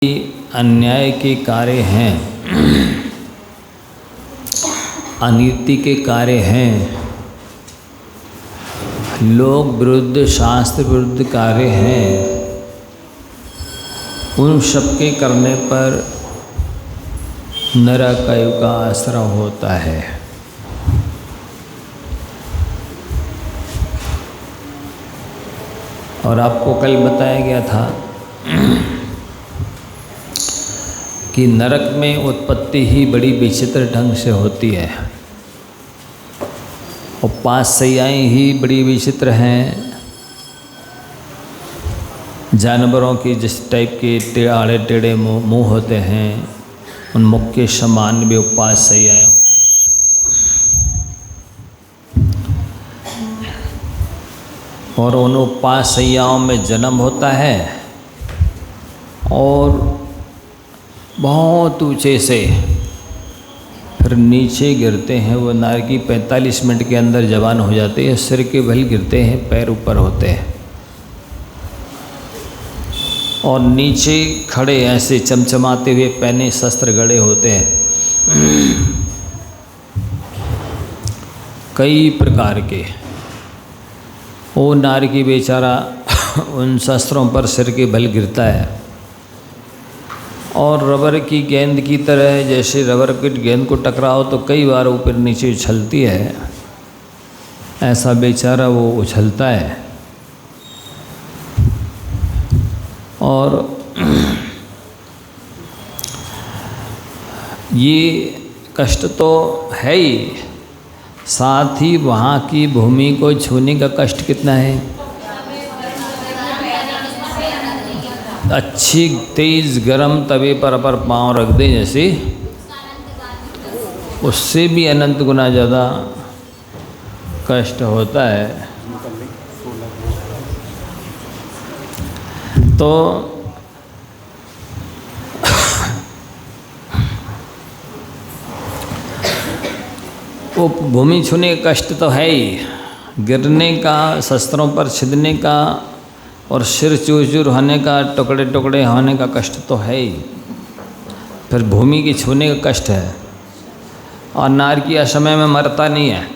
अन्याय के कार्य हैं, अनीति के कार्य हैं, लोक विरुद्ध शास्त्र विरुद्ध कार्य हैं, उन सबके करने पर नरकायु का आश्रय होता है। और आपको कल बताया गया था कि नरक में उत्पत्ति ही बड़ी विचित्र ढंग से होती है और 5 सैयाएँ ही बड़ी विचित्र हैं। जानवरों की जिस टाइप के आड़े टेढ़े मुँह होते हैं, उन मुख के समान भी 5 सैयाएँ होती हैं और उन 5 सैयाओं में जन्म होता है और बहुत ऊंचे से फिर नीचे गिरते हैं। वो नारकी 45 मिनट के अंदर जवान हो जाते हैं, सिर के बल गिरते हैं, पैर ऊपर होते हैं और नीचे खड़े ऐसे चमचमाते हुए पहने शस्त्र गड़े होते हैं कई प्रकार के। वो नारकी बेचारा उन शस्त्रों पर सिर के बल गिरता है और रबर की गेंद की तरह, जैसे रबर की गेंद को टकराओ तो कई बार ऊपर नीचे उछलती है, ऐसा बेचारा वो उछलता है। और ये कष्ट तो है ही, साथ ही वहाँ की भूमि को छूने का कष्ट कितना है। अच्छी तेज़ गरम तवे पर पाँव रख दें जैसे, उससे भी अनंत गुना ज़्यादा कष्ट होता है। तो वो भूमि छूने का कष्ट तो है ही, गिरने का, शस्त्रों पर छिदने का और सिर चूर होने का, टुकड़े टुकड़े होने का कष्ट तो है ही, फिर भूमि की छूने का कष्ट है। और नारकी असमय में मरता नहीं है,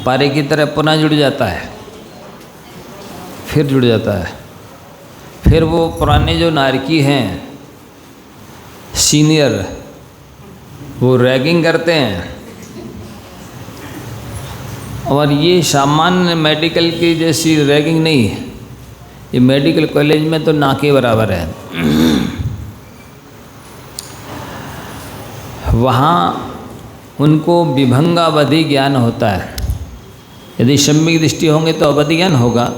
पारे की तरह पुनः जुड़ जाता है, फिर जुड़ जाता है। फिर वो पुराने जो नारकी हैं सीनियर, वो रैगिंग करते हैं और ये सामान्य मेडिकल की जैसी रैगिंग नहीं है, ये मेडिकल कॉलेज में तो ना के बराबर है। वहाँ उनको विभंगावधि ज्ञान होता है। यदि सम्यक दृष्टि होंगे तो अवधि ज्ञान होगा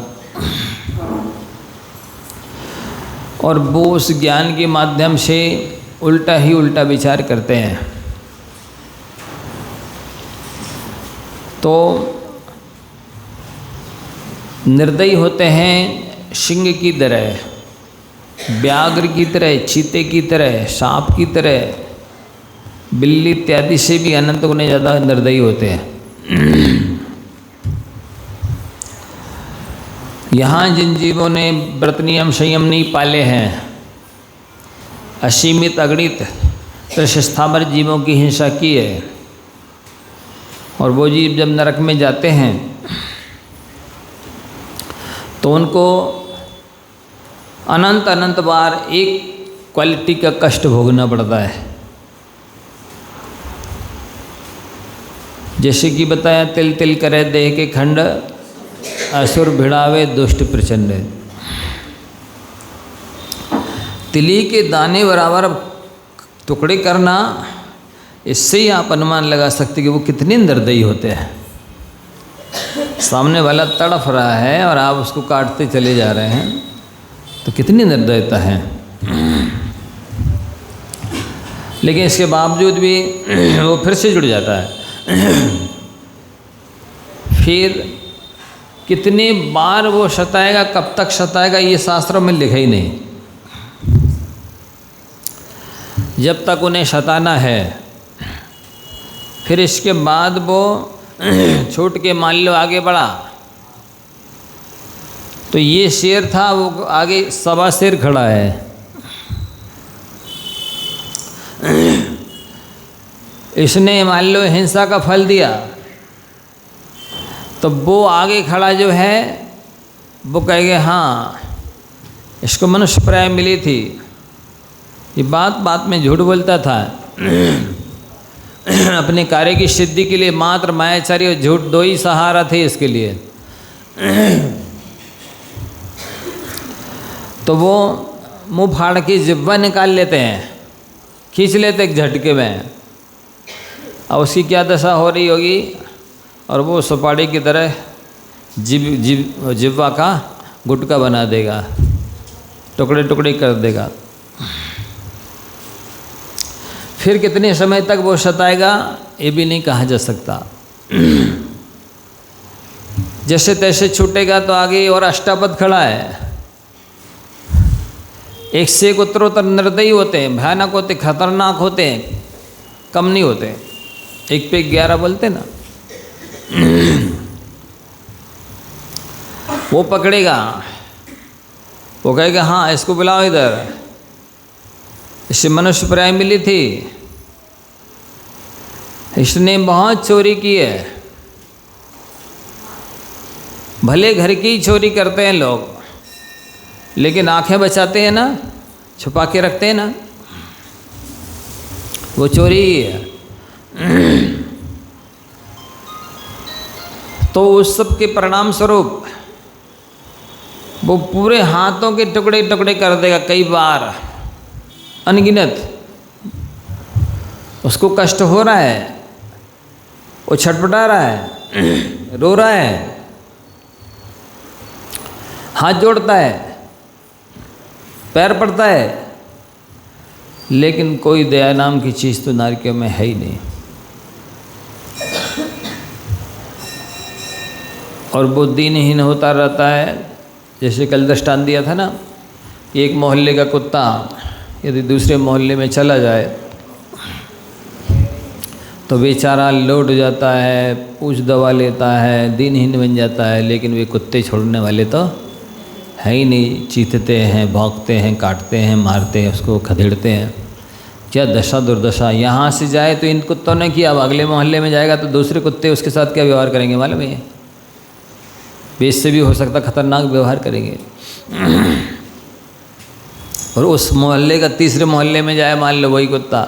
और वो उस ज्ञान के माध्यम से उल्टा ही उल्टा विचार करते हैं। तो निर्दयी होते हैं सिंह की तरह, व्याघ्र की तरह, चीते की तरह, सांप की तरह, बिल्ली इत्यादि से भी अनंत गुने ज़्यादा निर्दयी होते हैं। यहाँ जिन जीवों ने व्रत नियम संयम नहीं पाले हैं, असीमित अगणित कृष्णस्थावर जीवों की हिंसा की है, और वो जीव जब नरक में जाते हैं तो उनको अनंत अनंत बार एक क्वालिटी का कष्ट भोगना पड़ता है। जैसे कि बताया, तिल तिल करे देह के खंड, असुर भिड़ावे दुष्ट प्रचंड। तिली के दाने बराबर टुकड़े करना, इससे ही आप अनुमान लगा सकते कि वो कितने निर्दयी होते हैं। सामने वाला तड़फ रहा है और आप उसको काटते चले जा रहे हैं, तो कितनी निर्दयता है। लेकिन इसके बावजूद भी वो फिर से जुड़ जाता है। फिर कितने बार वो सताएगा, कब तक सताएगा, ये शास्त्रों में लिखा ही नहीं। जब तक उन्हें सताना है, फिर इसके बाद वो छूट के मान लो आगे बढ़ा तो ये शेर था, वो आगे सवा शेर खड़ा है। इसने मान लो हिंसा का फल दिया, तो वो आगे खड़ा जो है वो कहेगा हाँ इसको मनुष्य प्राय मिली थी, ये बात बात में झूठ बोलता था। अपने कार्य की सिद्धि के लिए मात्र मायाचारी और झूठ दो ही सहारा थे इसके लिए। तो वो मुंह फाड़ के जिब्बा निकाल लेते हैं, खींच लेते एक झटके में। अब उसकी क्या दशा हो रही होगी, और वो सुपाड़ी की तरह जिब्बा का गुटका बना देगा, टुकड़े टुकड़े कर देगा। फिर कितने समय तक वो सताएगा ये भी नहीं कहा जा सकता। जैसे तैसे छूटेगा तो आगे और अष्टापद खड़ा है। एक से एक उत्तरोत्तर निर्दयी होते हैं, भयानक होते, खतरनाक होते हैं, कम नहीं होते। एक पे 11 बोलते ना। वो पकड़ेगा, वो कहेगा हाँ इसको बुलाओ इधर, इससे मनुष्य प्राय मिली थी, इसने बहुत चोरी की है। भले घर की चोरी करते हैं लोग, लेकिन आंखें बचाते हैं ना, छुपा के रखते हैं ना, वो चोरी ही है। तो उस सब के परिणाम स्वरूप वो पूरे हाथों के टुकड़े टुकड़े कर देगा, कई बार, अनगिनत। उसको कष्ट हो रहा है, वो छटपटा रहा है, रो रहा है, हाथ जोड़ता है, पैर पड़ता है, लेकिन कोई दया नाम की चीज़ तो नारियों में है ही नहीं। और वो दीनहीन होता रहता है। जैसे कल दृष्टांत दिया था ना, एक मोहल्ले का कुत्ता यदि दूसरे मोहल्ले में चला जाए तो बेचारा लौट जाता है, पूछ दबा लेता है, दीनहीन बन जाता है, लेकिन वे कुत्ते छोड़ने वाले तो है ही नहीं। चीथते हैं, भौंकते हैं, काटते हैं, मारते हैं, उसको खदेड़ते हैं। क्या दशा दुर्दशा। यहाँ से जाए तो इन कुत्तों ने किया, अब अगले मोहल्ले में जाएगा तो दूसरे कुत्ते उसके साथ क्या व्यवहार करेंगे मालूम है? वे इससे भी हो सकता खतरनाक व्यवहार करेंगे। और उस मोहल्ले का तीसरे मोहल्ले में जाए मान लो वही कुत्ता,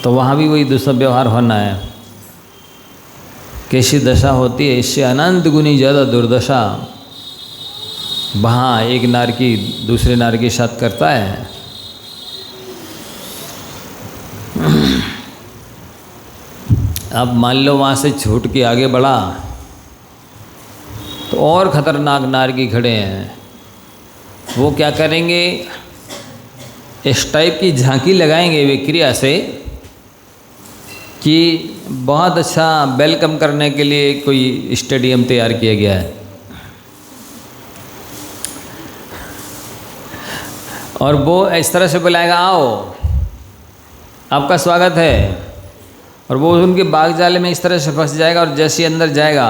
तो वहाँ भी वही दूसरा व्यवहार होना है। कैसी दशा होती है, इससे अनंत गुनी ज़्यादा दुर्दशा वहाँ एक नार की दूसरे नार के साथ करता है। अब मान लो वहाँ से छूट के आगे बढ़ा तो और ख़तरनाक नारकी खड़े हैं। वो क्या करेंगे, इस टाइप की झांकी लगाएंगे वे क्रिया से कि बहुत अच्छा वेलकम करने के लिए कोई स्टेडियम तैयार किया गया है। और वो इस तरह से बुलाएगा, आओ आपका स्वागत है। और वो उनके बाग जाले में इस तरह से फंस जाएगा, और जैसे अंदर जाएगा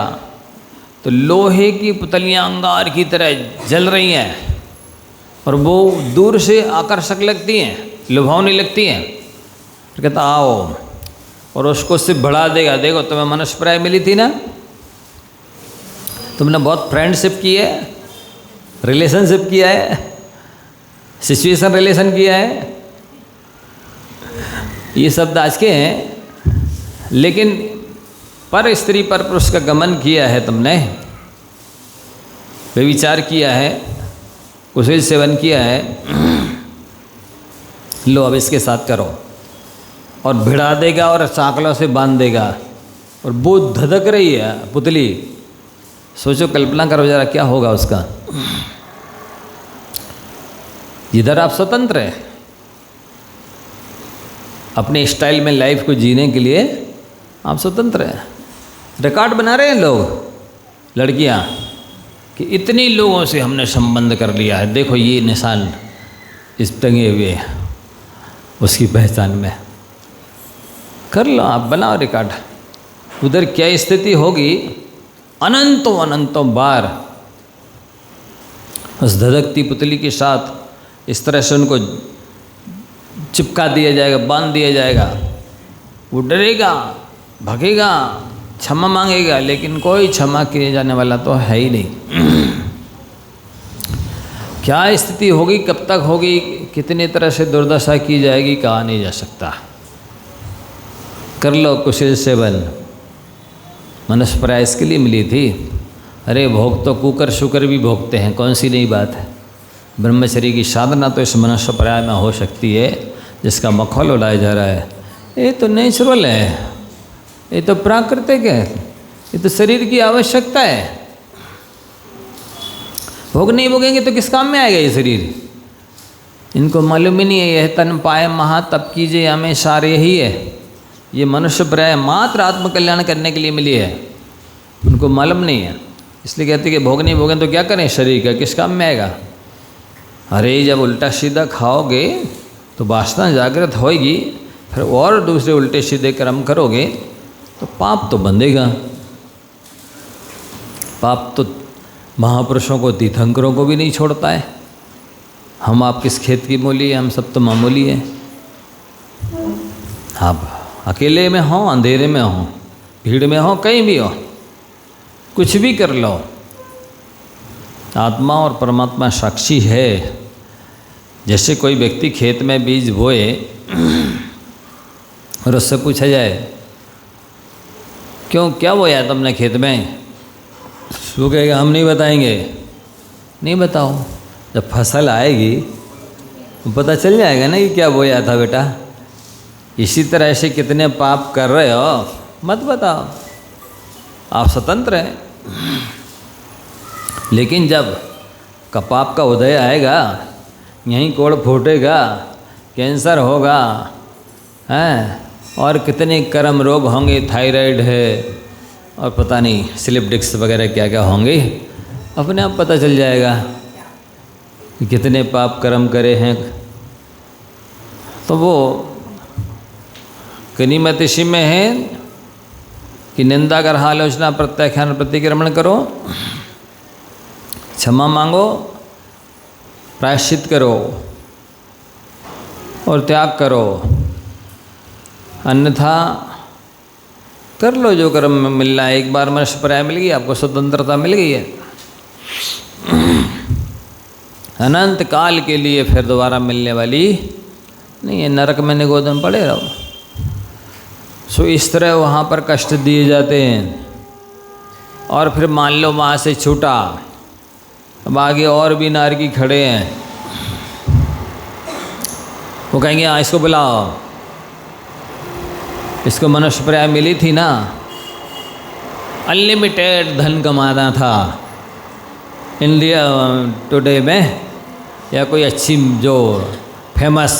तो लोहे की पुतलियाँ अंगार की तरह जल रही हैं, और वो दूर से आकर्षक लगती हैं, लुभावनी लगती हैं। फिर कहता आओ, और उसको उससे बढ़ा देगा, देखो तुम्हें मनुष्य प्राय मिली थी ना, तुमने बहुत फ्रेंडशिप की है, रिलेशनशिप किया है, सिचुएशन रिलेशन किया है। ये शब्द आज के हैं, लेकिन पर स्त्री पर पुरुष का गमन किया है तुमने, व्यभिचार किया है, कुशल सेवन किया है, लो अब इसके साथ करो। और भिड़ा देगा और सांकलों से बांध देगा, और वो धधक रही है पुतली। सोचो, कल्पना करो जरा क्या होगा उसका। इधर आप स्वतंत्र हैं, अपने स्टाइल में लाइफ को जीने के लिए आप स्वतंत्र हैं। रिकॉर्ड बना रहे हैं लोग, लड़कियां, कि इतने लोगों से हमने संबंध कर लिया है, देखो ये निशान इस टंगे हुए हैं उसकी पहचान में। कर लो आप, बनाओ रिकॉर्ड। उधर क्या स्थिति होगी, अनंतों अनंतों बार उस धधकती पुतली के साथ इस तरह से उनको चिपका दिया जाएगा, बांध दिया जाएगा। वो डरेगा, भगेगा, क्षमा मांगेगा, लेकिन कोई क्षमा किए जाने वाला तो है ही नहीं। क्या स्थिति होगी, कब तक होगी, कितनी तरह से दुर्दशा की जाएगी, कहा नहीं जा सकता। कर लो कुशल सेवन, मनुष्य प्राय इसके लिए मिली थी। अरे भोग तो कुकर शुकर भी भोगते हैं, कौन सी नई बात है। ब्रह्मचर्य की साधना तो इस मनुष्य प्राय में हो सकती है जिसका मखौल उड़ाया जा रहा है। ये तो नेचुरल है, ये तो प्राकृतिक है, ये तो शरीर की आवश्यकता है। भोग नहीं भोगेंगे तो किस काम में आएगा ये शरीर। इनको मालूम ही नहीं है, यह तन पाए महा तप कीजिए हमेशा यही है। ये मनुष्य प्राय मात्र आत्मकल्याण करने के लिए मिली है, उनको मालूम नहीं है। इसलिए कहते कि भोग नहीं भोगें तो क्या करें, शरीर का किस काम में आएगा। अरे जब उल्टा सीधा खाओगे तो वासना जागृत होएगी, फिर और दूसरे उल्टे सीधे कर्म करोगे तो पाप तो बंधेगा। पाप तो महापुरुषों को, तीर्थंकरों को भी नहीं छोड़ता है। हम आप किस खेत की मूली है, हम सब तो मामूली हैं। आप अकेले में हो, अंधेरे में हो, भीड़ में हो, कहीं भी हो, कुछ भी कर लो, आत्मा और परमात्मा साक्षी है। जैसे कोई व्यक्ति खेत में बीज बोए और उससे पूछा जाए क्यों, क्या बोया तुमने खेत में, वो कहेगा हम नहीं बताएंगे। नहीं बताओ, जब फसल आएगी तो पता चल जाएगा ना कि क्या बोया था बेटा। इसी तरह से कितने पाप कर रहे हो मत बताओ, आप स्वतंत्र हैं। लेकिन जब पाप का उदय आएगा, यहीं कोड़ फूटेगा, कैंसर होगा, हैं, और कितने कर्म रोग होंगे, थायराइड है और पता नहीं स्लिप डिस्क वगैरह क्या क्या होंगे, अपने आप पता चल जाएगा कि कितने पाप कर्म करे हैं। तो वो गनीमत इसी में है कि निंदा कर आलोचना प्रत्याख्यान प्रतिक्रमण करो, क्षमा मांगो, प्रायश्चित करो और त्याग करो। अन्यथा कर लो जो कर्म में मिलना है। एक बार मनुष्य प्राय मिल गई, आपको स्वतंत्रता मिल गई है, अनंत काल के लिए फिर दोबारा मिलने वाली नहीं है। नरक में निगोदन पड़े रहो। सो इस तरह वहाँ पर कष्ट दिए जाते हैं। और फिर मान लो वहाँ से छूटा, अब आगे और भी नारकी खड़े हैं, वो कहेंगे हाँ इसको बुलाओ, इसको मनुष्य प्राय मिली थी ना, अनलिमिटेड धन कमाना था इंडिया टुडे में, या कोई अच्छी जो फेमस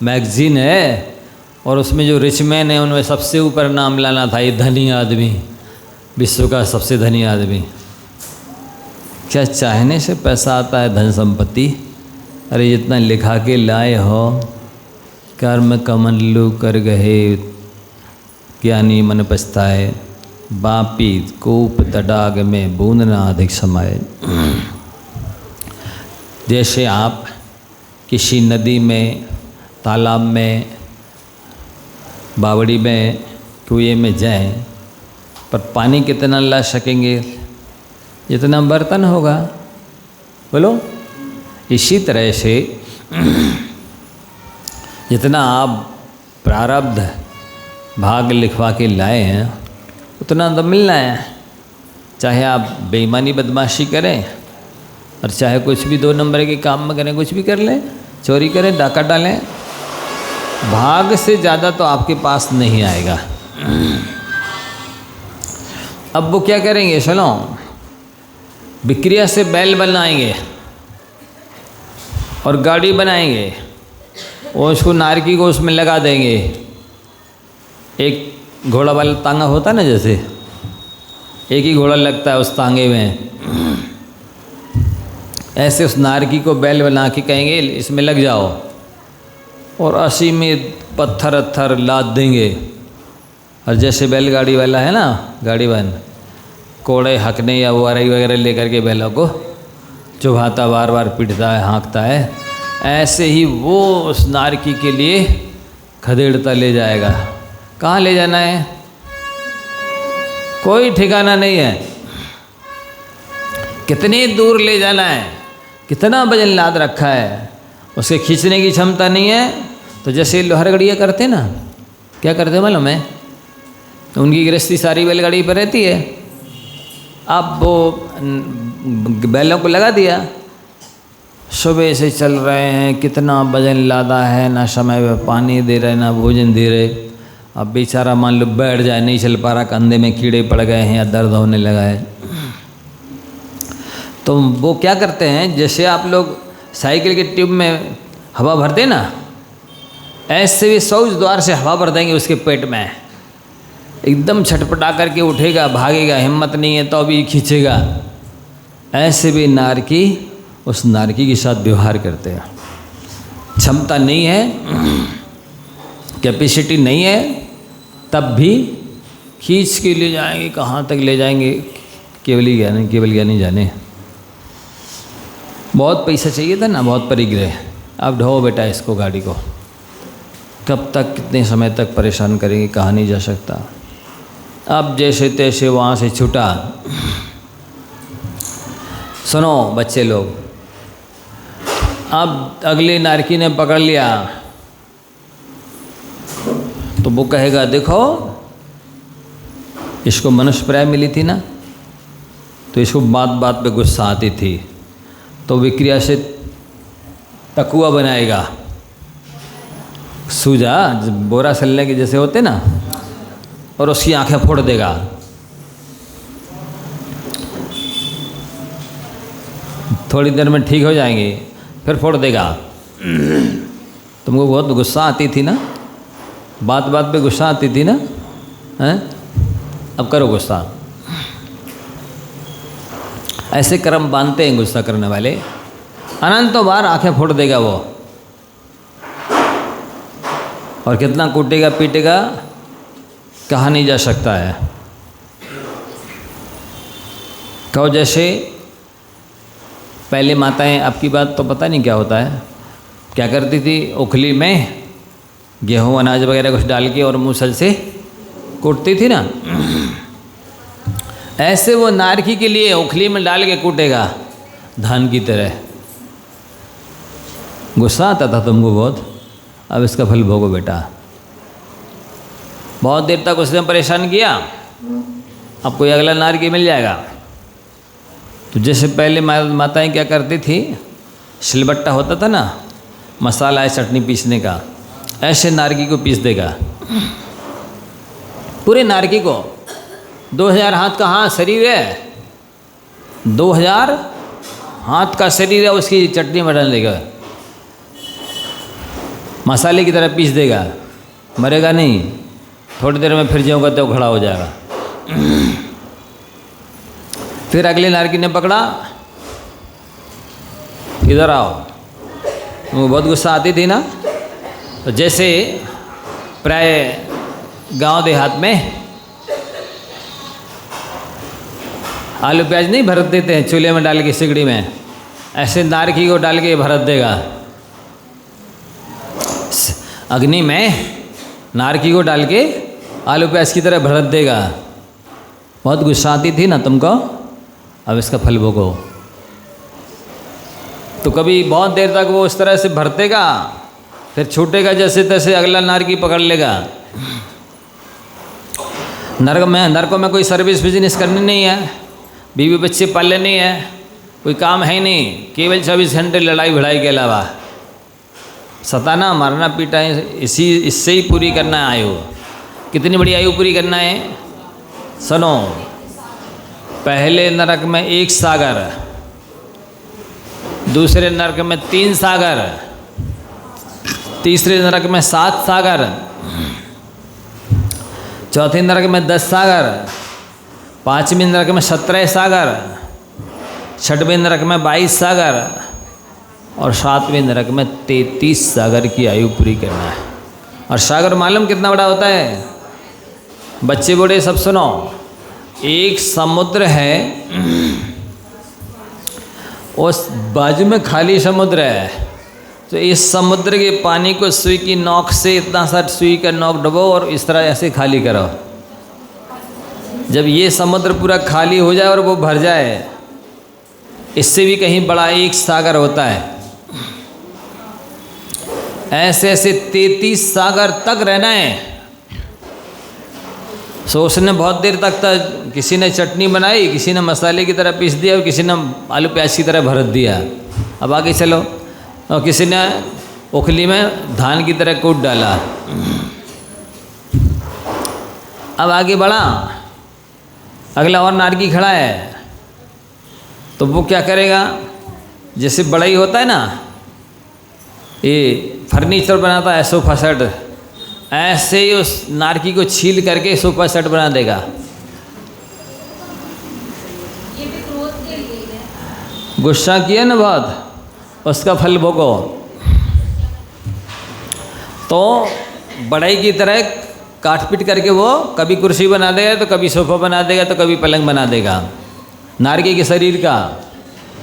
मैगजीन है और उसमें जो रिच मैन है उनमें सबसे ऊपर नाम लाना था, ये धनी आदमी, विश्व का सबसे धनी आदमी। क्या चाहने से पैसा आता है, धन संपत्ति? अरे जितना लिखा के लाए हो, कर्म कमंडलू कर गए ज्ञानी मन पछताए, बापी कूप तडाग में बूंद ना अधिक समाये। जैसे आप किसी नदी में, तालाब में, बावड़ी में, कुएं में जाएं, पर पानी कितना ला सकेंगे? जितना बर्तन होगा। बोलो। इसी तरह से जितना आप प्रारब्ध भाग लिखवा के लाए हैं उतना तो मिलना है। चाहे आप बेईमानी बदमाशी करें और चाहे कुछ भी 2 नंबर के काम में करें, कुछ भी कर लें, चोरी करें, डाका डालें, भाग से ज़्यादा तो आपके पास नहीं आएगा। अब वो क्या करेंगे? सुनो, विक्रिया से बैल बनाएंगे और गाड़ी बनाएंगे और उसको नारकी को उसमें लगा देंगे। एक घोड़ा वाला तांगा होता है ना, जैसे एक ही घोड़ा लगता है उस तांगे में, ऐसे उस नारकी को बैल बना के कहेंगे इसमें लग जाओ, और 80 में पत्थर अत्थर लाद देंगे। और जैसे बैलगाड़ी वाला है ना, गाड़ी वाला, कोड़े हकने या वारई वगैरह लेकर के बैलों को चुभाता, बार बार पीटता है, हाँकता है, ऐसे ही वो उस नारकी के लिए खदेड़ता ले जाएगा। कहाँ ले जाना है कोई ठिकाना नहीं है, कितनी दूर ले जाना है, कितना वजन लाद रखा है, उसके खींचने की क्षमता नहीं है। तो जैसे लोहारगढ़िया करते ना, क्या करते मालूम है, उनकी गृहस्थी सारी बैलगाड़ी पर रहती है। अब वो बैलों को लगा दिया, सुबह से चल रहे हैं, कितना वजन लादा है, ना समय में पानी दे रहे, ना भोजन दे रहे। अब बेचारा मान लो बैठ जाए, नहीं चल पा रहा, कंधे में कीड़े पड़ गए हैं या दर्द होने लगा है, तो वो क्या करते हैं, जैसे आप लोग साइकिल के ट्यूब में हवा भरते ना, ऐसे भी शौच द्वार से हवा भर देंगे उसके पेट में, एकदम छटपटा करके उठेगा, भागेगा, हिम्मत नहीं है तो भी खींचेगा। ऐसे भी नारकी उस नारकी के साथ व्यवहार करते हैं। क्षमता नहीं है, कैपेसिटी नहीं है, तब भी खींच के ले जाएंगे, कहाँ तक ले जाएंगे केवल ज्ञानी जाने। बहुत पैसा चाहिए था ना, बहुत परिग्रह। अब ढो बेटा इसको, गाड़ी को, कब तक कितने समय तक परेशान करेंगे, कहाँ नहीं जा सकता। अब जैसे तैसे वहाँ से छूटा। सुनो बच्चे लोग, अब अगले नारकी ने पकड़ लिया तो वो कहेगा, देखो इसको मनुष्य प्राय मिली थी ना, तो इसको बात बात पे गुस्सा आती थी, तो विक्रिया से तकुआ बनाएगा, सूजा बोरा सलने के जैसे होते ना, और उसकी आंखें फोड़ देगा। थोड़ी देर में ठीक हो जाएंगे, फिर फोड़ देगा। तुमको बहुत गुस्सा आती थी ना, बात बात पे गुस्सा आती थी ना, हैं? अब करो गुस्सा। ऐसे कर्म बांधते हैं गुस्सा करने वाले, अनंतों बार आंखें फोड़ देगा वो, और कितना कूटेगा पीटेगा कहा नहीं जा सकता है। कहो जैसे पहले माताएं, आपकी बात तो पता नहीं क्या होता है, क्या करती थी, उखली में गेहूं अनाज वगैरह कुछ डाल के और मूसल से कूटती थी ना, ऐसे वो नारकी के लिए उखली में डाल के कूटेगा धान की तरह। गुस्सा आता था तुमको बहुत, अब इसका फल भोगो बेटा। बहुत देर तक उसने परेशान किया, अब कोई अगला नारकी मिल जाएगा। तो जैसे पहले माताएं क्या करती थी, सिलबट्टा होता था ना, मसाला है चटनी पीसने का, ऐसे नारकी को पीस देगा, पूरे नारकी को। 2000 हाथ का शरीर है, 2000 हाथ का शरीर है, उसकी चटनी में डाल देगा, मसाले की तरह पीस देगा, मरेगा नहीं। थोड़ी देर में फिर ज्यों का त्यों खड़ा हो जाएगा। फिर अगले नारकी ने पकड़ा, इधर आओ, तुमको बहुत गुस्सा आती थी ना, तो जैसे प्राय गांव देहात में आलू प्याज नहीं भरत देते हैं चूल्हे में डाल के सिगड़ी में, ऐसे नारकी को डाल के भरत देगा अग्नि में, नारकी को डाल के आलू प्याज की तरह भरत देगा। बहुत गुस्सा आती थी ना तुमको, अब इसका फल भोगो। तो कभी बहुत देर तक वो उस तरह से भरतेगा, फिर छूटेगा, जैसे तैसे अगला नारकी पकड़ लेगा। नरक में कोई सर्विस बिजनेस करनी नहीं है, बीवी बच्चे पालने नहीं है, कोई काम है ही नहीं, केवल 24 घंटे लड़ाई भिड़ाई के अलावा सताना मारना पीटा इससे ही पूरी करना है आयु। कितनी बड़ी आयु पूरी करना है, सुनो। पहले नरक में 1 सागर, दूसरे नरक में 3 सागर, तीसरे नरक में 7 सागर, चौथे नरक में 10 सागर, पांचवें नरक में 17 सागर, छठवें नरक में 22 सागर, और 7वें नरक में 33 सागर की आयु पूरी करना है। और सागर मालूम कितना बड़ा होता है, बच्चे बूढ़े सब सुनो। एक समुद्र है, उस बाजू में खाली समुद्र है, तो इस समुद्र के पानी को सुई की नोक से इतना सा सुई का नोक डबो और इस तरह ऐसे खाली करो। जब ये समुद्र पूरा खाली हो जाए और वो भर जाए, इससे भी कहीं बड़ा एक सागर होता है। ऐसे ऐसे 33 सागर तक रहना है। सो उसने बहुत देर तक किसी ने चटनी बनाई, किसी ने मसाले की तरह पीस दिया और किसी ने आलू प्याज की तरह भर दिया। अब आगे चलो, और किसी ने उखली में धान की तरह कूट डाला। अब आगे बढ़ा, अगला और नारकी खड़ा है, तो वो क्या करेगा, जैसे बढ़ई होता है ना, ये फर्नीचर बनाता है सोफा सेट, ऐसे ही उस नारकी को छील करके सोफा सेट बना देगा। ये भी क्रोध के लिए है। गुस्सा किया ना बहुत, उसका फल भोगो। तो बढ़ई की तरह काट पीट करके वो कभी कुर्सी बना देगा, तो कभी सोफा बना देगा, तो कभी पलंग बना देगा। नारकी के शरीर का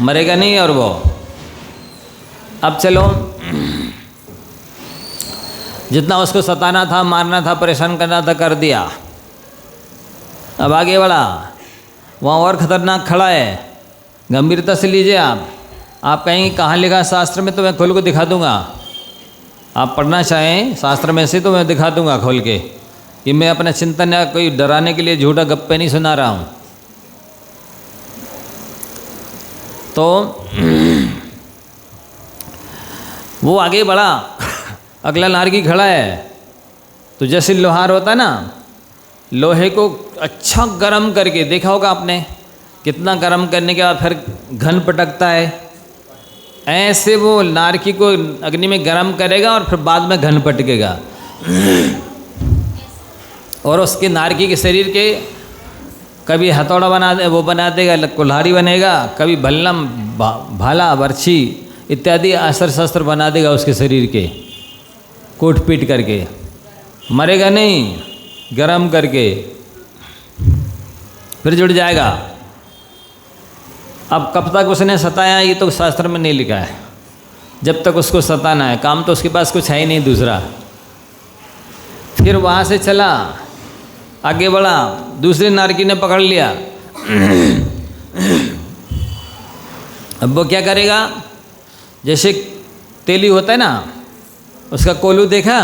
मरेगा नहीं। और वो अब चलो, जितना उसको सताना था, मारना था, परेशान करना था, कर दिया। अब आगे बढ़ा, वहाँ और खतरनाक खड़ा है। गंभीरता से लीजिए आप कहेंगे कहाँ लिखा शास्त्र में, तो मैं खोल को दिखा दूंगा। आप पढ़ना चाहें शास्त्र में से तो मैं दिखा दूंगा खोल के। कि मैं अपना चिंतन या कोई डराने के लिए झूठा गप्पे नहीं सुना रहा हूँ। तो वो आगे बढ़ा, अगला नारकी खड़ा है। तो जैसे लोहार होता है ना, लोहे को अच्छा गरम करके, देखा होगा आपने, कितना गरम करने के बाद फिर घन पटकता है, ऐसे वो नारकी को अग्नि में गरम करेगा और फिर बाद में घन पटकेगा। और उसके नारकी के शरीर के कभी हथौड़ा बना दे, वो बना देगा, कुल्हाड़ी बनेगा, कभी भल्लम, भाला, बर्छी इत्यादि अस्त्र शस्त्र बना देगा उसके शरीर के, कूट पीट करके। मरेगा नहीं, गरम करके फिर जुड़ जाएगा। अब कब तक उसने सताया, ये तो शास्त्र में नहीं लिखा है। जब तक उसको सताना है, काम तो उसके पास कुछ है ही नहीं दूसरा। फिर वहाँ से चला, आगे बढ़ा, दूसरे नारकी ने पकड़ लिया। अब वो क्या करेगा, जैसे तेली होता है ना, उसका कोलू देखा,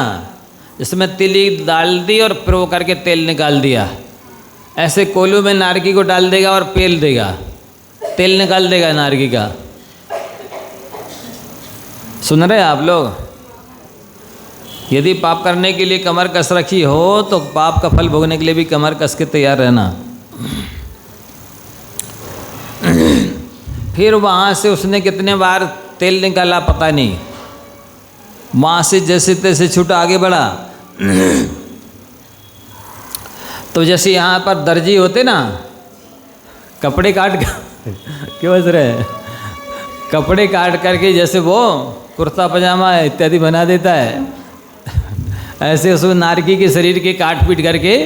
जिसमें तिली डाल दी और फिर वो करके तेल निकाल दिया। ऐसे कोलू में नारकी को डाल देगा और पेल देगा, तेल निकाल देगा नारकी का। सुन रहे हैं आप लोग? यदि पाप करने के लिए कमर कस रखी हो, तो पाप का फल भोगने के लिए भी कमर कस के तैयार रहना। फिर वहाँ से उसने कितने बार तेल निकाला पता नहीं। वहाँ से जैसे तैसे छूटा, आगे बढ़ा। तो जैसे यहाँ पर दर्जी होते ना, कपड़े काट क्यों हंस रहे हैं? कपड़े काट करके जैसे वो कुर्ता पजामा इत्यादि बना देता है, ऐसे उसको नारकी के शरीर के काट पीट करके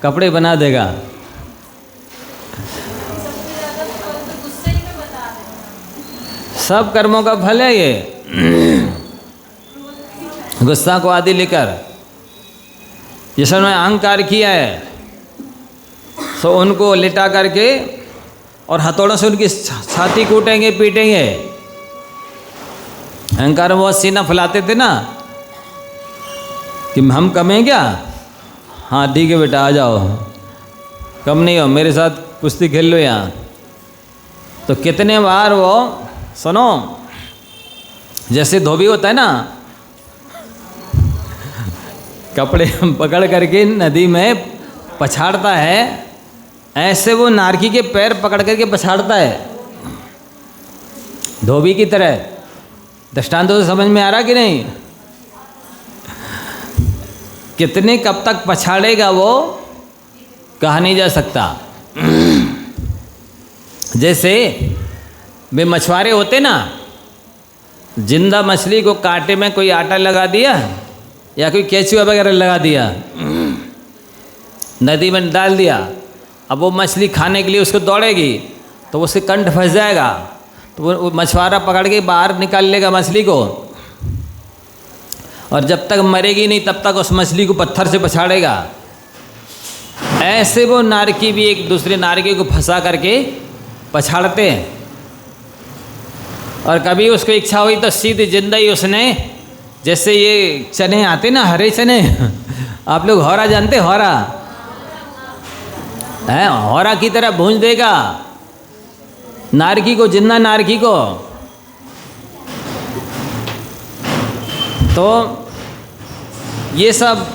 कपड़े बना देगा। सबसे ज़्यादा फल तो गुस्से ही में बता रहे हैं। सब कर्मों का फल है ये। गुस्सा को आदि लेकर जिस उन्होंने अहंकार किया है, सो उनको लिटा करके और हथौड़ों से उनकी छाती कूटेंगे, पीटेंगे। अहंकार वो सीना फैलाते थे ना कि हम कम हैं क्या? हाँ ठीक है बेटा, आ जाओ, कम नहीं हो, मेरे साथ कुश्ती खेल लो यहाँ। तो कितने बार वो, सुनो, जैसे धोबी होता है ना, कपड़े पकड़ करके नदी में पछाड़ता है, ऐसे वो नारकी के पैर पकड़ करके पछाड़ता है, धोबी की तरह। दृष्टांत तो समझ में आ रहा कि नहीं? कितने कब तक पछाड़ेगा वो, कहा नहीं जा सकता। जैसे वे मछुआरे होते ना, जिंदा मछली को कांटे में कोई आटा लगा दिया या कोई केचुआ वगैरह लगा दिया, नदी में डाल दिया। अब वो मछली खाने के लिए उसको दौड़ेगी तो उसके कंठ फंस जाएगा, तो वो मछुआरा पकड़ के बाहर निकाल लेगा मछली को, और जब तक मरेगी नहीं तब तक उस मछली को पत्थर से पछाड़ेगा। ऐसे वो नारकी भी एक दूसरे नारकी को फंसा करके पछाड़ते हैं। और कभी उसको इच्छा हुई तो सीधी जिंदा ही उसने, जैसे ये चने आते ना, हरे चने आप लोग होरा जानते, होरा है, होरा की तरह भूंज देगा नारकी को, जिंदा नारकी को। तो ये सब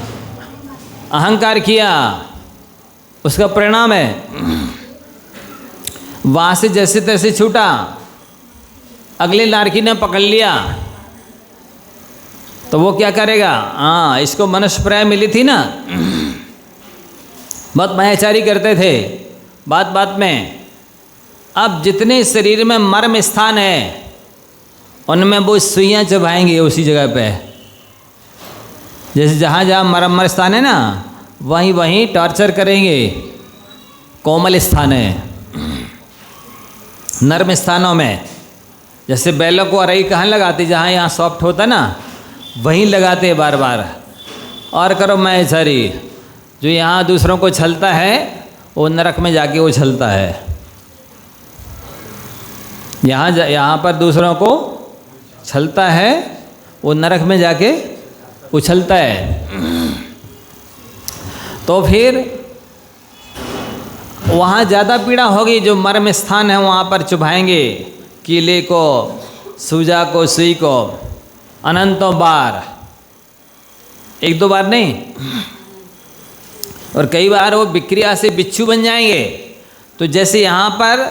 अहंकार किया, उसका परिणाम है। वहाँ से जैसे तैसे छूटा, अगले नारकी ने पकड़ लिया तो वो क्या करेगा? हाँ, इसको मनुष्य प्राय मिली थी ना, बहुत मायाचारी करते थे बात बात में। अब जितने शरीर में मर्म स्थान है उनमें वो सुइयाँ चबाएंगे उसी जगह पे। जैसे जहाँ जहाँ मर्म स्थान है ना, वहीं वहीं टॉर्चर करेंगे। कोमल स्थान है, नर्म स्थानों में, जैसे बैलों को अरई कहाँ लगाते, जहाँ यहाँ सॉफ्ट होता ना वहीं लगाते बार बार। और करो मायाचारी, जो यहाँ दूसरों को छलता है वो नरक में जाके वो छलता है। यहाँ पर दूसरों को छलता है, वो नरक में जाके उछलता है। तो फिर वहाँ ज़्यादा पीड़ा होगी। जो मर्म स्थान है वहाँ पर चुभाएंगे कीले को, सूजा को, सुई को अनंतों बार, एक दो बार नहीं। और कई बार वो विक्रिया से बिच्छू बन जाएंगे। तो जैसे यहाँ पर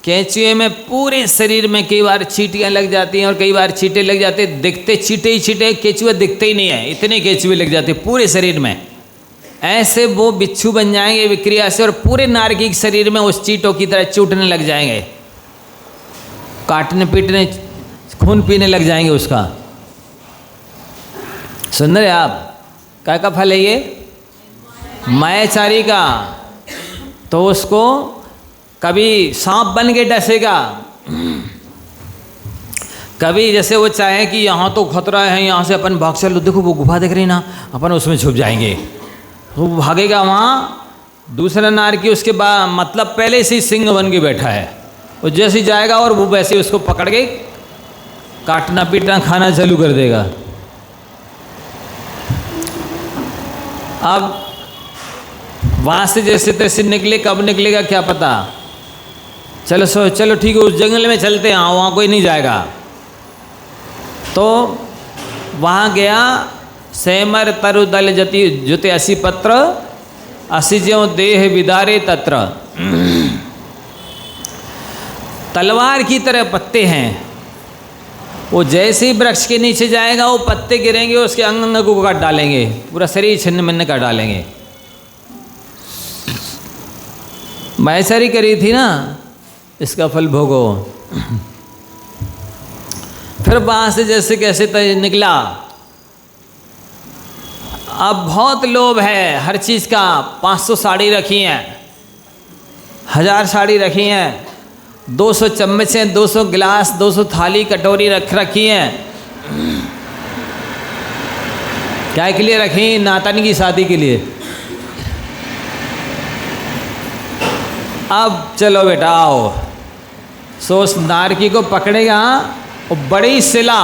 केंचुए में पूरे शरीर में कई बार चींटियाँ लग जाती हैं और कई बार चींटे लग जाते, दिखते चींटे ही चींटे, केंचुआ दिखते ही नहीं है, इतने केंचुए लग जाते पूरे शरीर में। ऐसे वो बिच्छू बन जाएंगे विक्रिया से, और पूरे नारकी के शरीर में उस चींटों की तरह चूटने लग जाएंगे, काटने पीटने, खून पीने लग जाएंगे उसका। सुन रहे आप? क्या का फल है ये? मायाचारी का। तो उसको कभी सांप बन के डसेगा, कभी जैसे वो चाहे कि यहाँ तो खतरा है, यहाँ से अपन भाग चलो, देखो वो गुफा देख रही ना, अपन उसमें छुप जाएंगे। तो वो भागेगा वहाँ, दूसरा नारकी उसके बाद मतलब पहले से ही सिंह बन के बैठा है, वो जैसे ही जाएगा और वो वैसे उसको पकड़ के काटना पीटना खाना चालू कर देगा। अब वहाँ से जैसे तैसे निकले, कब निकलेगा क्या पता। चलो ठीक है, उस जंगल में चलते हैं, वहाँ कोई नहीं जाएगा। तो वहाँ गया, सेमर तरु दल जति जुते असी पत्र, असी ज्यों देह विदारे तत्र। तलवार की तरह पत्ते हैं, वो जैसे ही वृक्ष के नीचे जाएगा वो पत्ते गिरेंगे, उसके अंग अंग को काट डालेंगे, पूरा शरीर छिन्न भिन्न कर डालेंगे। मायाचारी करी थी ना, इसका फल भोगो। फिर वहाँ से जैसे कैसे निकला। अब बहुत लोभ है हर चीज़ का। 500 साड़ी रखी हैं, 1000 साड़ी रखी हैं, 200 चम्मच हैं, 200 गिलास, 200 थाली कटोरी रखी हैं। क्या के लिए रखी? नातन की शादी के लिए। अब चलो बेटा आओ। सो उस नारकी को पकड़ेगा और बड़ी शिला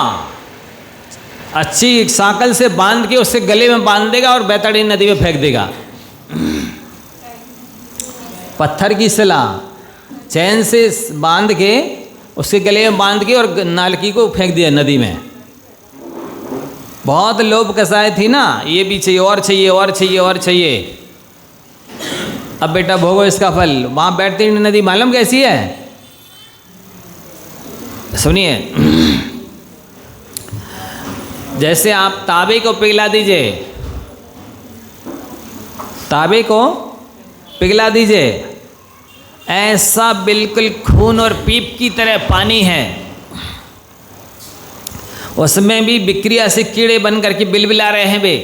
अच्छी सांकल से बांध के उससे गले में बांध देगा और बैतरणी नदी में फेंक देगा। पत्थर की शिला चैन से बांध के उसके गले में बांध के और नारकी को फेंक दिया नदी में। बहुत लोभ कसाई थी ना, ये भी चाहिए और चाहिए और चाहिए और चाहिए। अब बेटा भोगो इसका फल। वहाँ बैठती नदी मालूम कैसी है? सुनिए, जैसे आप ताबे को पिघला दीजिए, ताबे को पिघला दीजिए, ऐसा बिल्कुल खून और पीप की तरह पानी है, उसमें भी विक्रिया से कीड़े बन करके बिलबिला रहे हैं वे।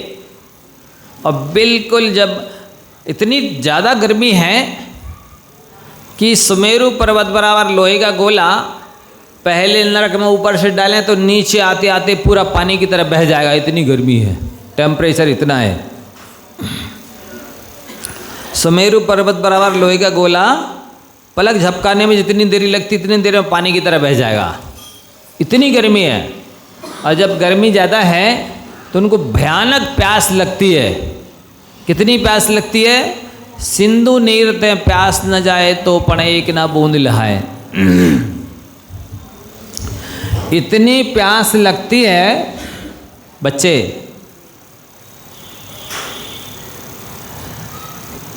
और बिल्कुल जब इतनी ज़्यादा गर्मी है कि सुमेरु पर्वत बराबर लोहे का गोला पहले नरक में ऊपर से डालें तो नीचे आते आते पूरा पानी की तरह बह जाएगा, इतनी गर्मी है, टेम्परेचर इतना है। सुमेरु पर्वत बराबर लोहे का गोला पलक झपकाने में जितनी देरी लगती इतनी देर में पानी की तरह बह जाएगा, इतनी गर्मी है। और जब गर्मी ज़्यादा है तो उनको भयानक प्यास लगती है। कितनी प्यास लगती है? सिंधु नीर ते प्यास न जाए तो पण एक ना बूंद लहाए। इतनी प्यास लगती है बच्चे,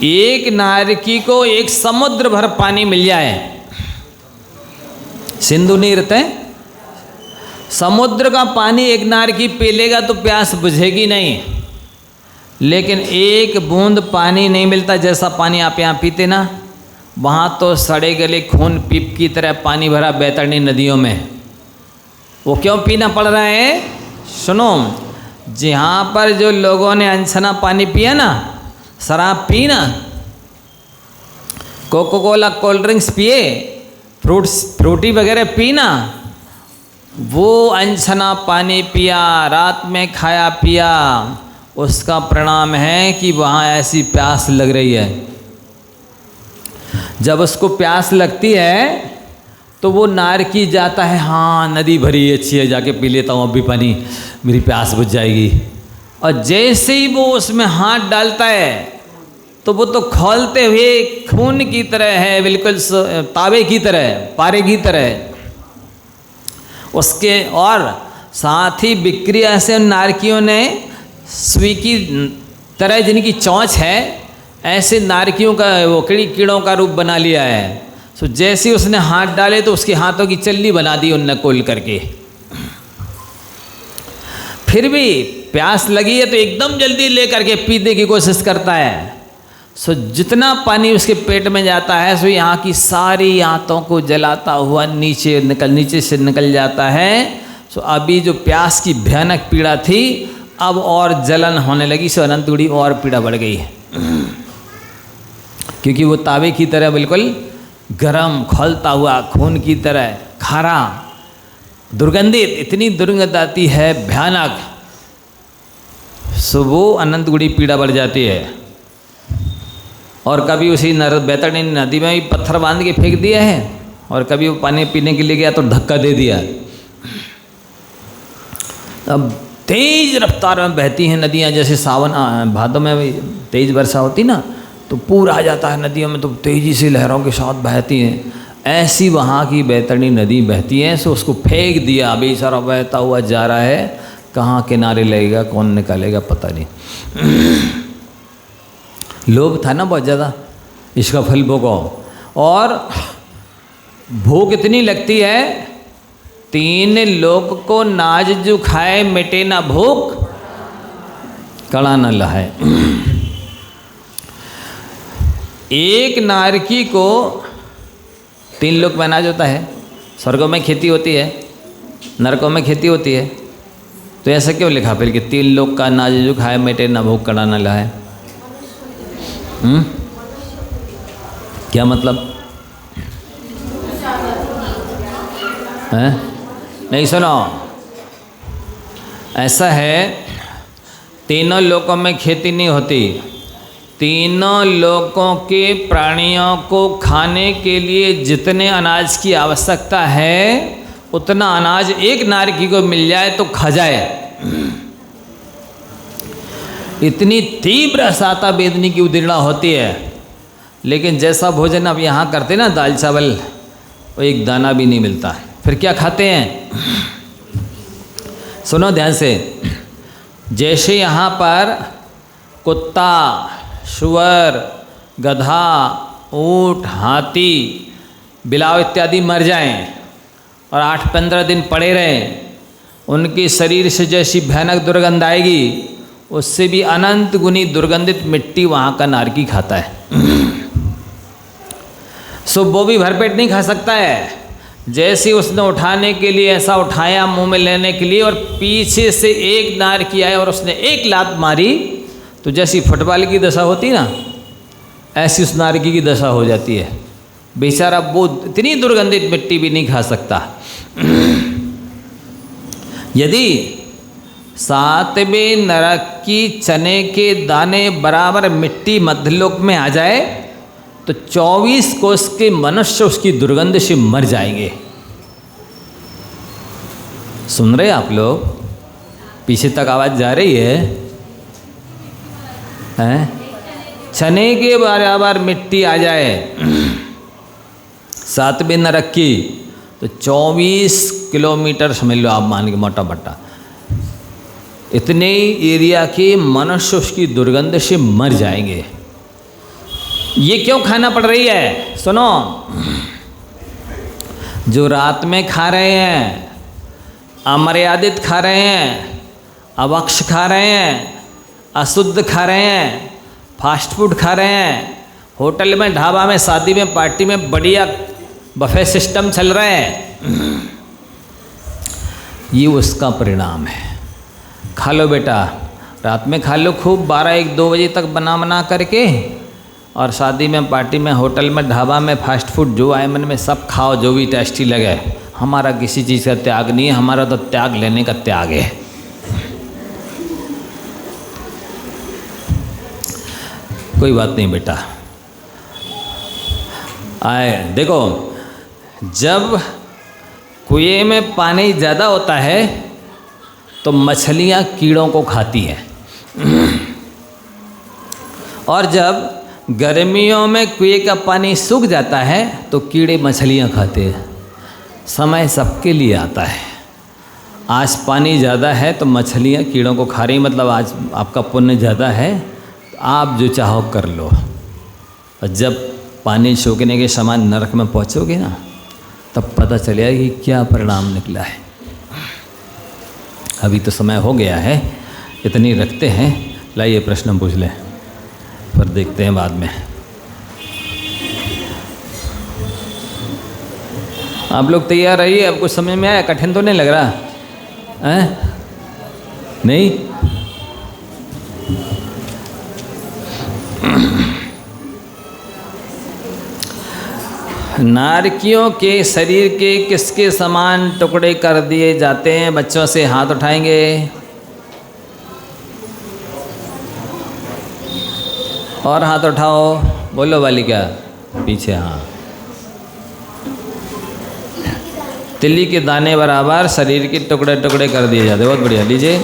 एक नारकी को एक समुद्र भर पानी मिल जाए, सिंधु नीर ते समुद्र का पानी एक नारकी पी लेगा तो प्यास बुझेगी नहीं, लेकिन एक बूंद पानी नहीं मिलता जैसा पानी आप यहाँ पीते ना, वहाँ तो सड़े गले खून पीप की तरह पानी भरा बैतरणी नदियों में। वो क्यों पीना पड़ रहा है? सुनो, जहाँ पर जो लोगों ने अनछना पानी पिया ना, शराब पी ना, कोको कोला कोल्ड ड्रिंक्स पिए, फ्रूटी वगैरह पी ना, वो अनछना पानी पिया, रात में खाया पिया, उसका परिणाम है कि वहाँ ऐसी प्यास लग रही है। जब उसको प्यास लगती है तो वो नारकी जाता है, हाँ नदी भरी अच्छी है, जाके पी लेता हूँ अभी पानी, मेरी प्यास बुझ जाएगी। और जैसे ही वो उसमें हाथ डालता है तो वो तो खौलते हुए खून की तरह है, बिल्कुल तावे की तरह, पारे की तरह उसके। और साथ ही विक्रिया से नारकियों ने सुई की तरह जिनकी चोंच है, ऐसे नारकियों का वो कीड़ों का रूप बना लिया है। तो जैसे उसने हाथ डाले तो उसके हाथों की चल्ली बना दी उनने खोल करके। फिर भी प्यास लगी है तो एकदम जल्दी लेकर के पीने की कोशिश करता है। सो जितना पानी उसके पेट में जाता है सो यहाँ की सारी आंतों को जलाता हुआ नीचे से निकल जाता है। सो अभी जो प्यास की भयानक पीड़ा थी अब और जलन होने लगी, सो अनंतगुड़ी और पीड़ा बढ़ गई है, क्योंकि वो तावे की तरह बिल्कुल गरम खौलता हुआ खून की तरह खारा दुर्गंधित, इतनी दुर्गंध आती है भयानक। सो वो अनंतगुड़ी पीड़ा बढ़ जाती है। और कभी उसी बैतरणी नदी में भी पत्थर बांध के फेंक दिया है, और कभी वो पानी पीने के लिए गया तो धक्का दे दिया। अब तेज रफ्तार में बहती हैं नदियाँ, जैसे सावन भादों में तेज वर्षा होती ना तो पूरा आ जाता है नदियों में, तो तेज़ी से लहरों के साथ बहती हैं। ऐसी वहाँ की बैतरणी नदी बहती है। सो उसको फेंक दिया, अभी सारा बहता हुआ जा रहा है, कहाँ किनारे लगेगा कौन निकालेगा पता नहीं। लोभ था ना बहुत ज़्यादा, इसका फल भोगो। और भूख इतनी लगती है, 3 लोक को नाज जो खाए मिटे ना भूख, कड़ा न लहाए। एक नारकी को 3 लोक में अनाज होता है, स्वर्गों में खेती होती है, नरकों में खेती होती है, तो ऐसा क्यों लिखा फिर कि 3 लोक का अनाज जो खाए मिटे ना भूख, कड़ा न लहाए? क्या मतलब है? नहीं सुनो, ऐसा है, तीनों लोकों में खेती नहीं होती। तीनों लोकों के प्राणियों को खाने के लिए जितने अनाज की आवश्यकता है उतना अनाज एक नारकी को मिल जाए तो खा जाए। इतनी तीव्र साता वेदनी की उद्दीर्णा होती है। लेकिन जैसा भोजन अब यहाँ करते ना दाल चावल, वो एक दाना भी नहीं मिलता। फिर क्या खाते हैं? सुनो ध्यान से, जैसे यहाँ पर कुत्ता, सुअर, गधा, ऊँट, हाथी, बिलाव इत्यादि मर जाएं और 8-15 दिन पड़े रहें, उनके शरीर से जैसी भयानक दुर्गंध आएगी, उससे भी अनंत गुनी दुर्गंधित मिट्टी वहाँ का नारकी खाता है। सो वो भी भरपेट नहीं खा सकता है। जैसे उसने उठाने के लिए ऐसा उठाया मुंह में लेने के लिए, और पीछे से एक नारकी आया और उसने एक लात मारी, तो जैसी फुटबॉल की दशा होती ना, ऐसी उस नारकी की दशा हो जाती है। बेचारा वो इतनी दुर्गंधित मिट्टी भी नहीं खा सकता। यदि 7वें नरक की चने के दाने बराबर मिट्टी मध्यलोक में आ जाए तो 24 कोस के मनुष्य उसकी दुर्गंध से मर जाएंगे। सुन रहे आप लोग? पीछे तक आवाज जा रही है? हैं? चने के बराबर मिट्टी आ जाए 7वें नरक की तो 24 किलोमीटर समझ लो आप, मान के मोटा मोटा इतने एरिया के मनुष्य उसकी दुर्गंध से मर जाएंगे। ये क्यों खाना पड़ रही है? सुनो, जो रात में खा रहे हैं, अमर्यादित खा रहे हैं, अवक्ष खा रहे हैं, अशुद्ध खा रहे हैं, फास्ट फूड खा रहे हैं, होटल में, ढाबा में, शादी में, पार्टी में बढ़िया बफे सिस्टम चल रहा है, ये उसका परिणाम है। खा लो बेटा, रात में खा लो खूब 12-1-2 बजे तक बना करके, और शादी में, पार्टी में, होटल में, ढाबा में, फास्ट फूड जो आए मन में सब खाओ, जो भी टेस्टी लगे। हमारा किसी चीज़ का त्याग नहीं है, हमारा तो त्याग लेने का त्याग है। कोई बात नहीं बेटा। आए देखो, जब कुएं में पानी ज़्यादा होता है तो मछलियाँ कीड़ों को खाती हैं, और जब गर्मियों में कुएं का पानी सूख जाता है तो कीड़े मछलियाँ खाते हैं। समय सबके लिए आता है। आज पानी ज़्यादा है तो मछलियाँ कीड़ों को खा रही, मतलब आज आपका पुण्य ज़्यादा है, तो आप जो चाहो कर लो। और जब पानी सूखने के समान नरक में पहुँचोगे ना, तब पता चलेगा कि क्या परिणाम निकला है। अभी तो समय हो गया है, इतनी रखते हैं। लाइए प्रश्न पूछ लें, पर देखते हैं बाद में। आप लोग तैयार रहिए। अब कुछ समझ में आया? कठिन तो नहीं लग रहा है? नहीं? नारकियों के शरीर के किसके समान टुकड़े कर दिए जाते हैं? बच्चों से हाथ उठाएंगे। और हाथ उठाओ, बोलो बालिका पीछे। हाँ, तिल्ली के दाने बराबर शरीर के टुकड़े टुकड़े कर दिए जाते। बहुत बढ़िया, लीजिए।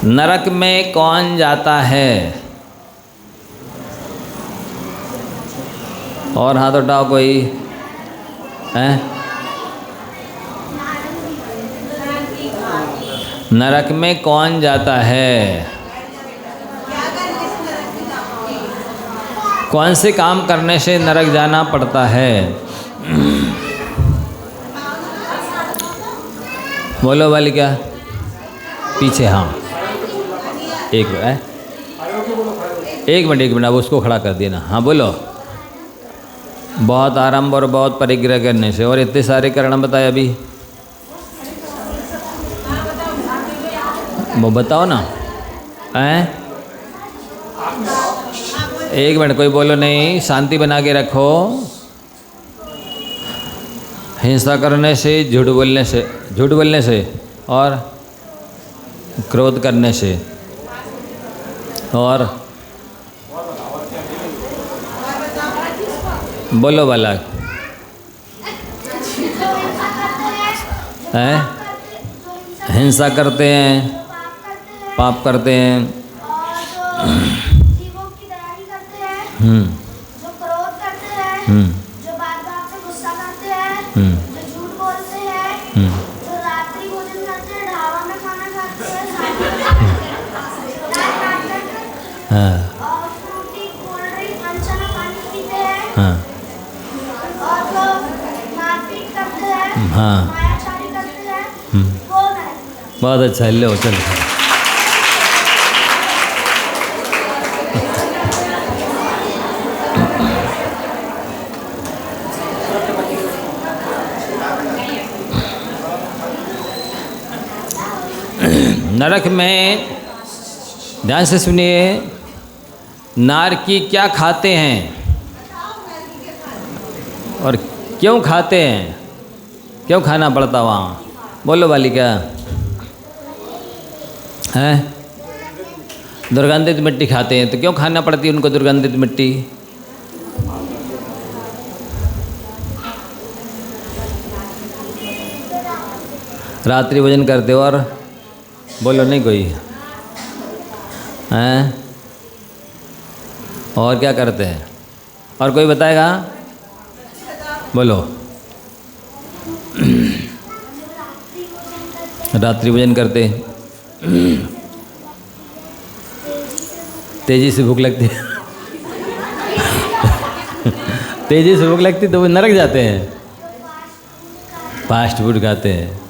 नरक में कौन जाता है? और हाथ उठाओ कोई है? नरक में कौन जाता है? कौन से काम करने से नरक जाना पड़ता है? बोलो बालिका पीछे। हाँ, एक मिनट अब उसको खड़ा कर दिया ना। हाँ बोलो। बहुत आरंभ और बहुत परिग्रह करने से। और इतने सारे कारण बताए अभी, वो बताओ ना। हैं? एक मिनट, कोई बोलो नहीं, शांति बना के रखो। हिंसा करने से, झूठ बोलने से और क्रोध करने से, और बोलो बालक हैं? हिंसा करते हैं, पाप करते हैं, जीवों की दया नहीं करते हैं, जो क्रोध करते हैं, जो बात पे गुस्सा करते हैं, जो झूठ बोलते हैं, जो रात्रि भोजन करते हैं, ढाबा में खाना खाते हैं, और फ्रूटी, कोल्ड ड्रिंक, अनचना पानी पीते हैं, और जो मारपीट करते हैं, मायाचारी करते हैं, वो नहीं। बहुत अच्छा, लो चलो। नरक में ध्यान से सुनिए, नारकी क्या खाते हैं और क्यों खाते हैं, क्यों खाना पड़ता वहाँ? बोलो बालिका। हैं? दुर्गंधित मिट्टी खाते हैं, तो क्यों खाना पड़ती है उनको दुर्गंधित मिट्टी? रात्रि भोजन करते हो और बोलो नहीं कोई हैं? और क्या करते हैं? और कोई बताएगा? बोलो। रात्रि भोजन करते, तेजी से भूख लगती है तेजी से भूख लगती तो वो नरक जाते हैं। फास्ट फूड खाते हैं,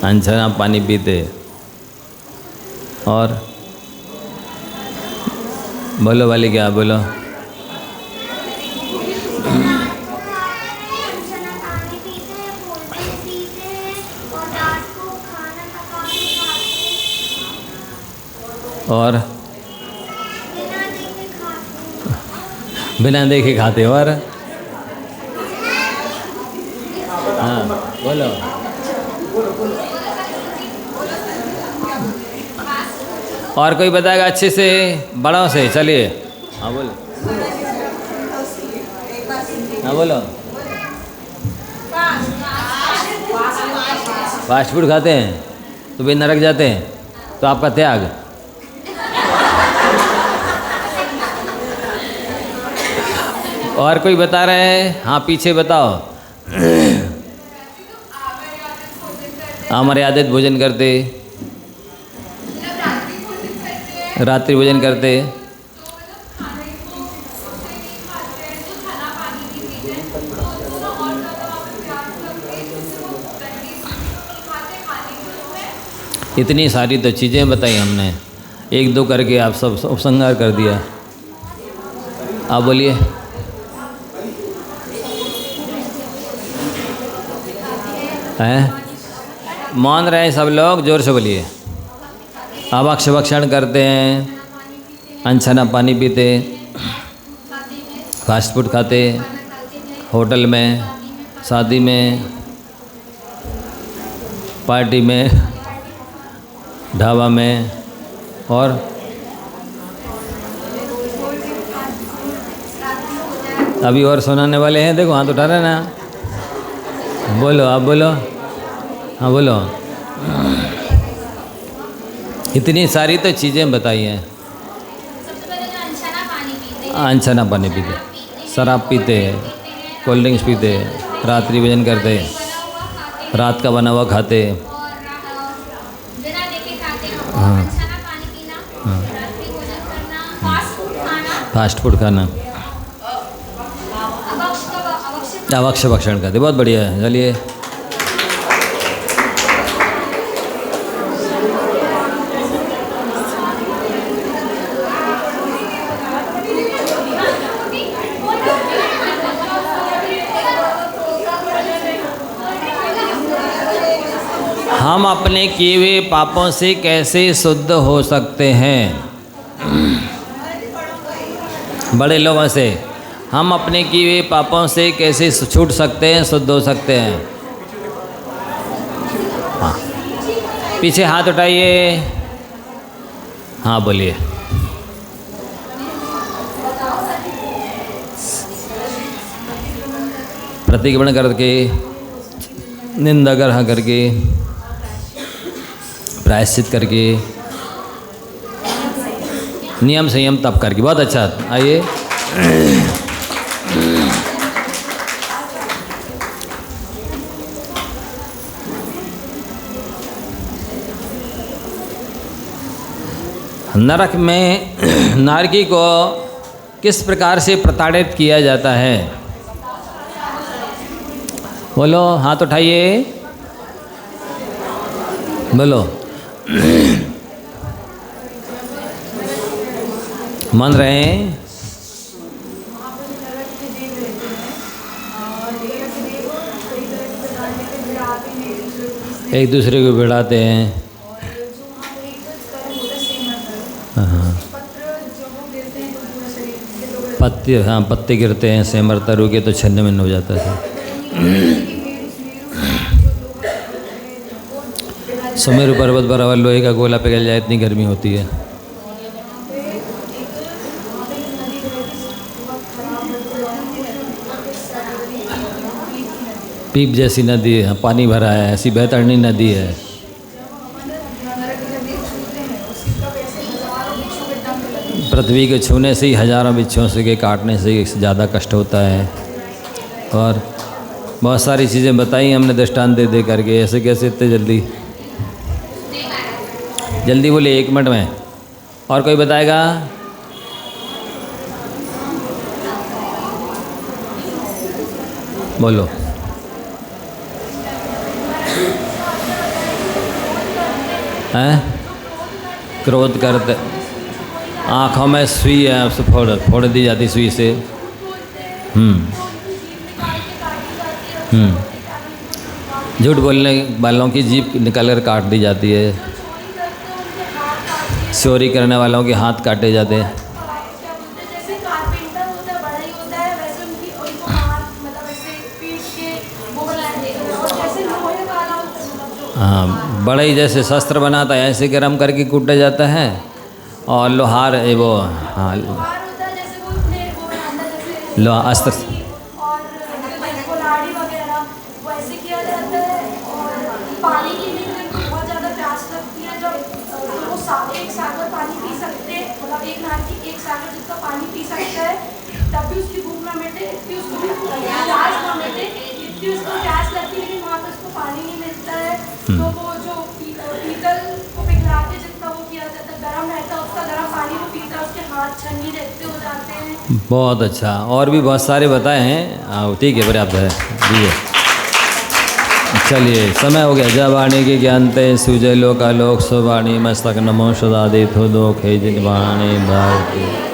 अनछना पानी पीते, और बोलो वाली क्या बोलो? और बिना देखे खाते, और हाँ बोलो। और कोई बताएगा अच्छे से, बड़ों से? चलिए, हाँ बोलो, हाँ बोलो। फास्ट फूड खाते हैं तो वे नरक जाते हैं, तो आपका त्याग। और कोई बता रहे हैं? हाँ पीछे बताओ। अमर्यादित भोजन करते, रात्रि भोजन करते, इतनी सारी तो चीज़ें बताई हमने, एक दो करके आप सब उपसंहार कर दिया। आप बोलिए। हैं? मान रहे हैं सब लोग? जोर से बोलिए। अभक्ष भक्षण करते हैं, अनछना पानी पीते, फास्ट फूड खाते, होटल में, शादी में, पार्टी में, ढाबा में, और अभी और सुनाने वाले हैं, देखो हाथ उठा रहे ना। बोलो, आप बोलो, हाँ बोलो। इतनी सारी तो चीज़ें बताई हैं। सबसे पहले जो अनछना पानी पीते हैं, अनछना पानी पीते, शराब पीते, कोल्ड ड्रिंक्स पीते, रात्रि भोजन करते, रात का बना हुआ खाते, और बिना देखे खाते हैं, और अनछना पानी पीना, रात्रि भोजन करना, फास्ट फूड खाना, फास्ट फूड खाना, अभक्ष भक्षण करते। बहुत बढ़िया है, चलिए। हम अपने किए हुए पापों से कैसे शुद्ध हो सकते हैं? बड़े लोगों से हम अपने किए हुए पापों से कैसे छूट सकते हैं, शुद्ध हो सकते हैं? हाँ, पीछे हाथ उठाइए, हाँ बोलिए। प्रतिक्रमण करके, निंदा ग्रह करके, प्रायश्चित करके, नियम संयम तप करके। बहुत अच्छा, आइए। नरक में नारकी को किस प्रकार से प्रताड़ित किया जाता है? बोलो, हाथ उठाइए, बोलो। मान रहे हैं? एक दूसरे को भिड़ाते हैं, हाँ पत्ते, हाँ पत्ते गिरते हैं, सेमर तरु के तो छन्न में हो जाता है। सुमेरु पर्वत पर अगर लोहे का गोला पिघल जाए इतनी गर्मी होती है। पीप जैसी नदी है, पानी भरा है, ऐसी बेतरनी नदी है। पृथ्वी के छूने से ही हजारों बिच्छों से के काटने से ज़्यादा कष्ट होता है। और बहुत सारी चीज़ें बताई हमने दृष्टांत दे दे करके। ऐसे कैसे इतने जल्दी जल्दी बोले 1 मिनट में। और कोई बताएगा? बोलो। हैं? क्रोध करते, आँखों में सुई है, उससे फोड़ दी जाती सुई से। झूठ बोलने वालों की जीभ निकाल कर काट दी जाती है। चोरी करने वालों के हाथ काटे जाते हैं। जैसे कारपेंटर होता है, बढ़ई होता है, वैसे उनको हाथ मतलब ऐसे पीट के वो बनाते हैं। और जैसे लोहे वाला होता है, हाँ, बढ़ई जैसे शस्त्र बनाता है ऐसे गरम करके कूटा जाता है। और लोहार वो, हाँ लोहार होता है जैसे वो अपने वो बनाता है, जैसे लोहा अस्त्र। और कुल्हाड़ी वगैरह वो ऐसे किया जाता है। और पानी की भी बहुत ज़्यादा प्यास लगती है, जब वो एक सागर पानी पी सकते हैं, मतलब एक नारियल एक सागर जितना पानी पी सकता है, तब भी उसकी भूख ना मिटे, इतनी उसको प्यास ना मिटे, इतनी उसको प्यास लगती है, लेकिन वहाँ पर उसको पानी नहीं मिलता है। तो वो जो पीतल को पिघला के जितना वो किया जाता है, गर्म रहता है, उसका गर्म पानी वो पीता है, उसके हाथ छन्नी रहते हो जाते हैं। बहुत अच्छा, और भी बहुत सारे बताए हैं। ठीक है, पर्याप्त है, दीजिए। चलिए, समय हो गया। जब वाणी के ज्ञानते सुजय लोकालोक सुवाणी मस्तक नमो सदा दे थो दो खे जिन वाणी भारती।